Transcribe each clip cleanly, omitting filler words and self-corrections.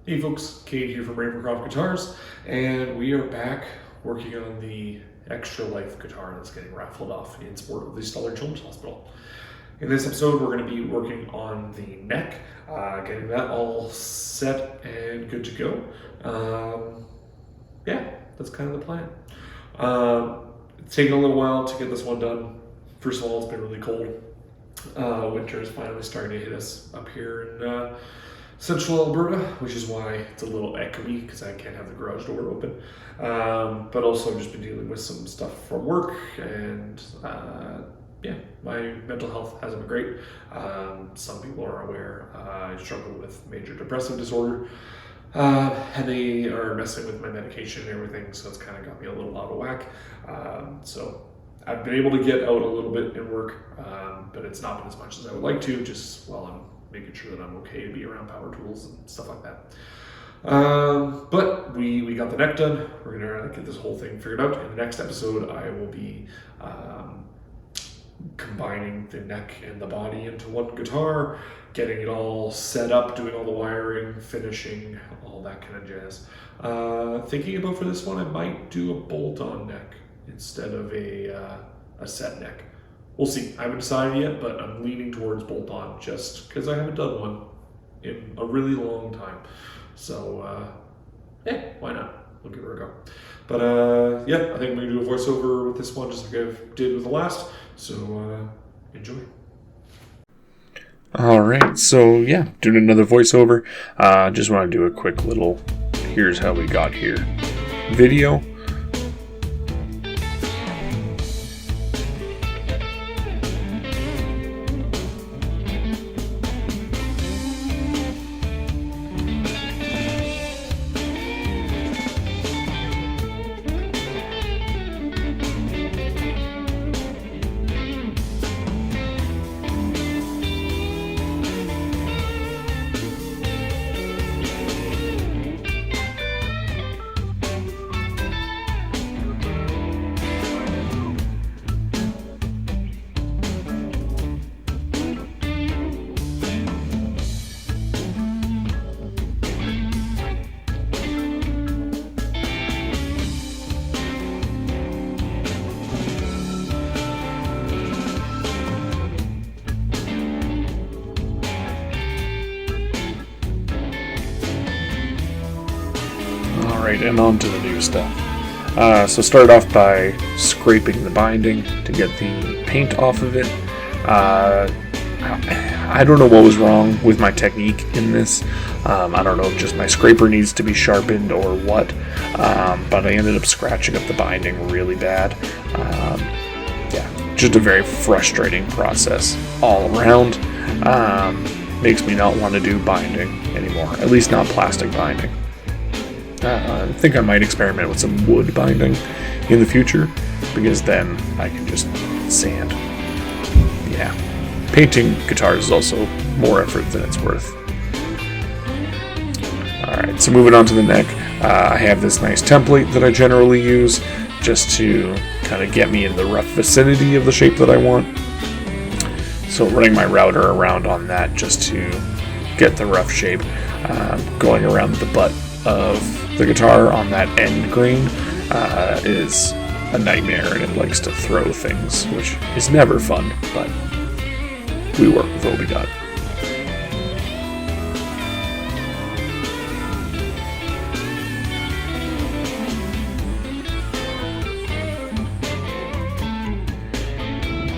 Hey folks, Kate here from Raffled Guitars, and we are back working on the Extra Life guitar that's getting raffled off in support of the Stollery Children's Hospital. In this episode, we're going to be working on the neck, getting that all set and good to go. Yeah, that's kind of the plan. It's taken a little while to get this one done. First of all, it's been really cold. Winter is finally starting to hit us up here in Central Alberta, which is why it's a little echoey because I can't have the garage door open. But also I've just been dealing with some stuff from work, and yeah, my mental health hasn't been great. Some people are aware I struggle with major depressive disorder, and they are messing with my medication and everything, so it's kind of got me a little out of whack. So I've been able to get out a little bit and work, but it's not been as much as I would like to, just while I'm making sure that I'm okay to be around power tools and stuff like that. But we got the neck done. We're gonna get this whole thing figured out. In the next episode, I will be combining the neck and the body into one guitar, getting it all set up, doing all the wiring, finishing, all that kind of jazz. Thinking about for this one, I might do a bolt-on neck instead of a set neck. We'll see. I haven't decided yet, but I'm leaning towards bolt-on just because I haven't done one in a really long time. So, yeah, why not? We'll give it a go. But, yeah, I think I'm going to do a voiceover with this one just like I did with the last. So, enjoy. All right, so yeah, doing another voiceover. Just want to do a quick little here's how we got here video. Alright, and on to the new stuff. So start off by scraping the binding to get the paint off of it. I don't know what was wrong with my technique in this. I don't know if just my scraper needs to be sharpened or what, but I ended up scratching up the binding really bad. Yeah, just a very frustrating process all around. Makes me not want to do binding anymore, at least not plastic binding. I think I might experiment with some wood binding in the future, because then I can just sand. Yeah, painting guitars is also more effort than it's worth. Alright, so moving on to the neck, I have this nice template that I generally use just to kind of get me in the rough vicinity of the shape that I want. So running my router around on that just to get the rough shape, going around the butt of the guitar on that end grain is a nightmare, and it likes to throw things, which is never fun, but we work with what we got.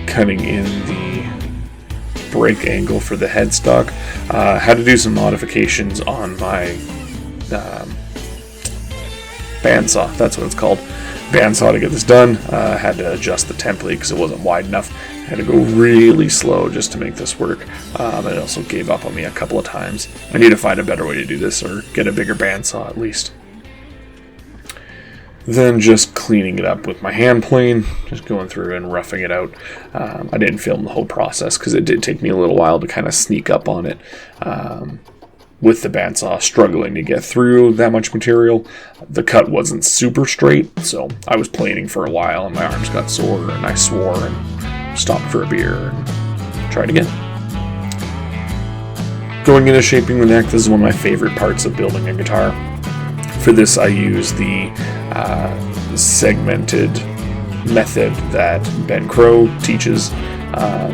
Cutting in the break angle for the headstock. Had to do some modifications on my bandsaw, that's what it's called, bandsaw, to get this done. Had to adjust the template because it wasn't wide enough. Had to go really slow just to make this work. It also gave up on me a couple of times. I need to find a better way to do this, or get a bigger bandsaw at least. Then just cleaning it up with my hand plane, just going through and roughing it out. I didn't film the whole process because it did take me a little while to kind of sneak up on it. With the bandsaw struggling to get through that much material. The cut wasn't super straight, so I was planing for a while and my arms got sore, and I swore and stopped for a beer and tried again. Going into shaping the neck, this is one of my favorite parts of building a guitar. For this, I use the segmented method that Ben Crow teaches,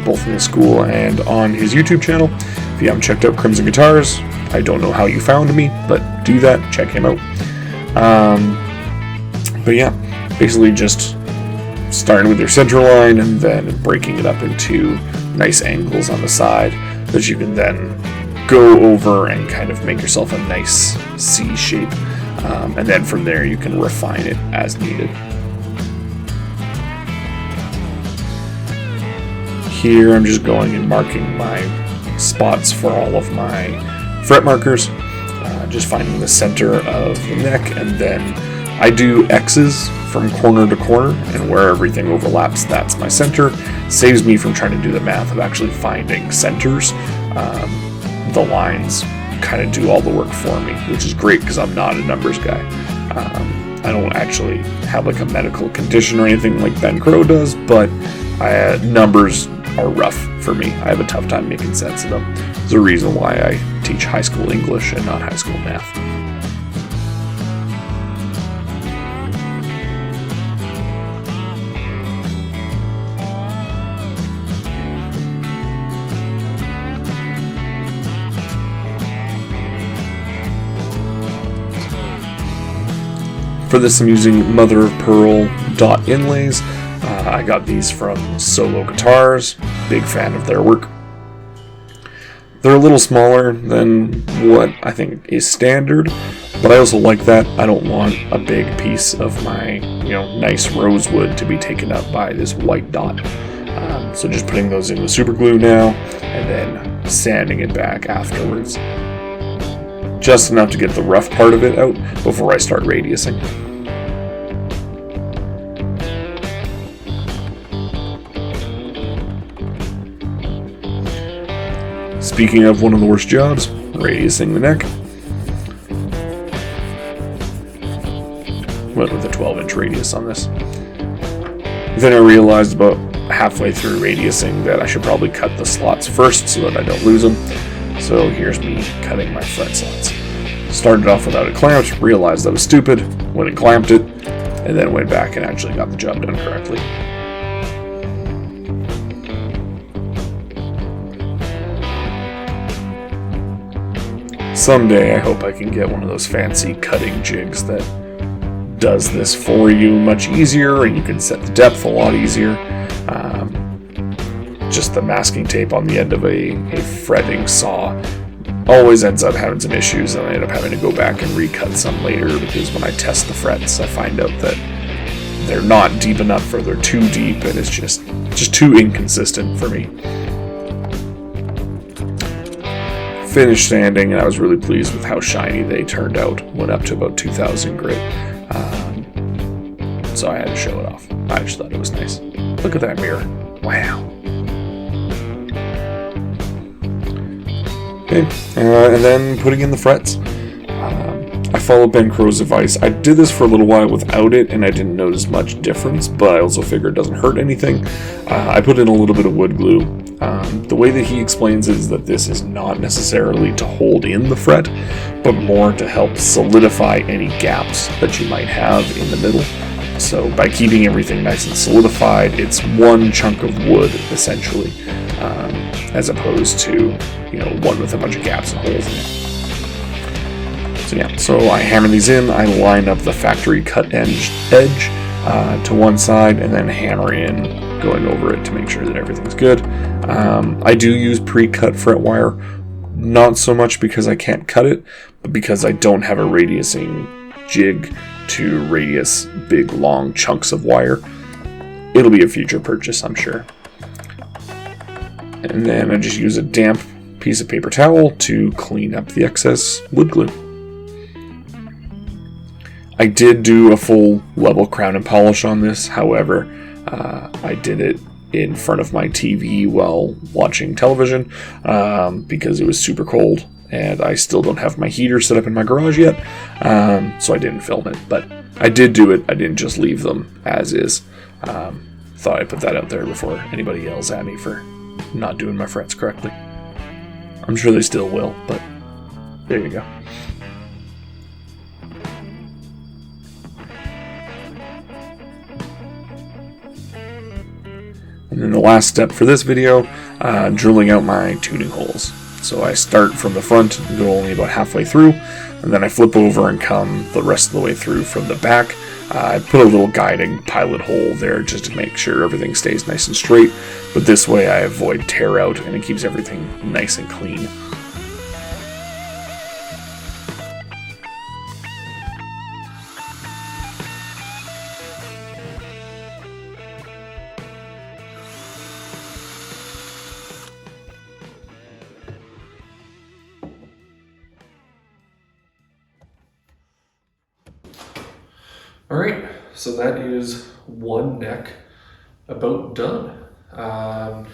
both in the school and on his YouTube channel. If you haven't checked out Crimson Guitars, I don't know how you found me, but do that, check him out. But yeah, basically just starting with your center line and then breaking it up into nice angles on the side that you can then go over and kind of make yourself a nice C shape. And then from there you can refine it as needed. Here I'm just going and marking my spots for all of my fret markers, just finding the center of the neck, and then I do X's from corner to corner, and where everything overlaps, that's my center. Saves me from trying to do the math of actually finding centers. The lines kind of do all the work for me, which is great because I'm not a numbers guy. I don't actually have like a medical condition or anything like Ben Crow does, but numbers are rough for me. I have a tough time making sense of them. There's a reason why I teach high school English and not high school math. For this, I'm using mother of pearl dot inlays. I got these from Solo Guitars. Big fan of their work. They're a little smaller than what I think is standard, but I also like that. I don't want a big piece of my, nice rosewood to be taken up by this white dot. So just putting those in with super glue now, and then sanding it back afterwards. Just enough to get the rough part of it out before I start radiusing. Speaking of one of the worst jobs, radiusing the neck. Went with a 12-inch radius on this. Then I realized about halfway through radiusing that I should probably cut the slots first so that I don't lose them. So here's me cutting my fret slots. Started off without it clamped, realized I was stupid, went and clamped it, and then went back and actually got the job done correctly. Someday I hope I can get one of those fancy cutting jigs that does this for you much easier, and you can set the depth a lot easier. Just the masking tape on the end of a fretting saw always ends up having some issues, and I end up having to go back and recut some later because when I test the frets, I find out that they're not deep enough or they're too deep, and it's just too inconsistent for me. Finished sanding, and I was really pleased with how shiny they turned out. Went up to about 2,000 grit, so I had to show it off. I just thought it was nice. Look at that mirror. Wow. Okay, and then putting in the frets. I followed Ben Crow's advice. I did this for a little while without it, and I didn't notice much difference, but I also figured it doesn't hurt anything. I put in a little bit of wood glue. The way that he explains is that this is not necessarily to hold in the fret, but more to help solidify any gaps that you might have in the middle. So by keeping everything nice and solidified, it's one chunk of wood, essentially, as opposed to, one with a bunch of gaps and holes in it. So I hammer these in, I line up the factory cut edge to one side, and then hammer in, going over it to make sure that everything's good. I do use pre-cut fret wire, not so much because I can't cut it, but because I don't have a radiusing jig to radius big long chunks of wire. It'll be a future purchase, I'm sure. And then I just use a damp piece of paper towel to clean up the excess wood glue. I did do a full level crown and polish on this, however, I did it in front of my TV while watching television because it was super cold and I still don't have my heater set up in my garage yet, so I didn't film it, but I did do it. I didn't just leave them as is. Thought I'd put that out there before anybody yells at me for not doing my frets correctly. I'm sure they still will, but there you go. And then the last step for this video, drilling out my tuning holes. So I start from the front and go only about halfway through, and then I flip over and come the rest of the way through from the back. I put a little guiding pilot hole there just to make sure everything stays nice and straight, but this way I avoid tear out and it keeps everything nice and clean. All right, so that is one neck about done. Got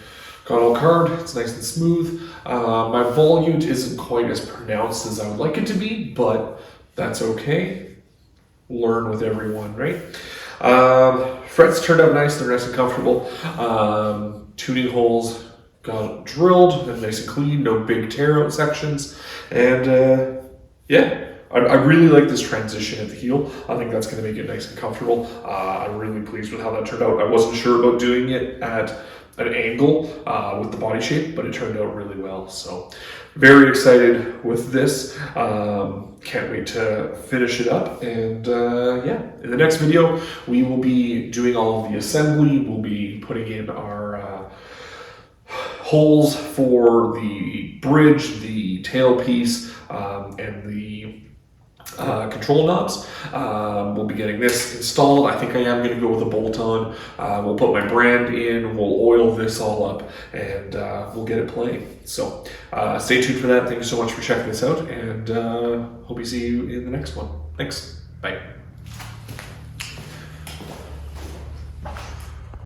all carved, it's nice and smooth. My volute isn't quite as pronounced as I would like it to be, but that's okay. Learn with everyone, right? Frets turned out nice, they're nice and comfortable. Tuning holes got drilled and nice and clean, no big tear out sections. And yeah. I really like this transition at the heel. I think that's going to make it nice and comfortable. I'm really pleased with how that turned out. I wasn't sure about doing it at an angle with the body shape, but it turned out really well. So very excited with this. Can't wait to finish it up. And yeah, in the next video, we will be doing all of the assembly. We'll be putting in our holes for the bridge, the tailpiece, and the control knobs. We'll be getting this installed. I think I am going to go with a bolt-on. We'll put my brand in, we'll oil this all up, and we'll get it playing. So stay tuned for that. Thank you so much for checking this out, and hope we see you in the next one. Thanks. Bye.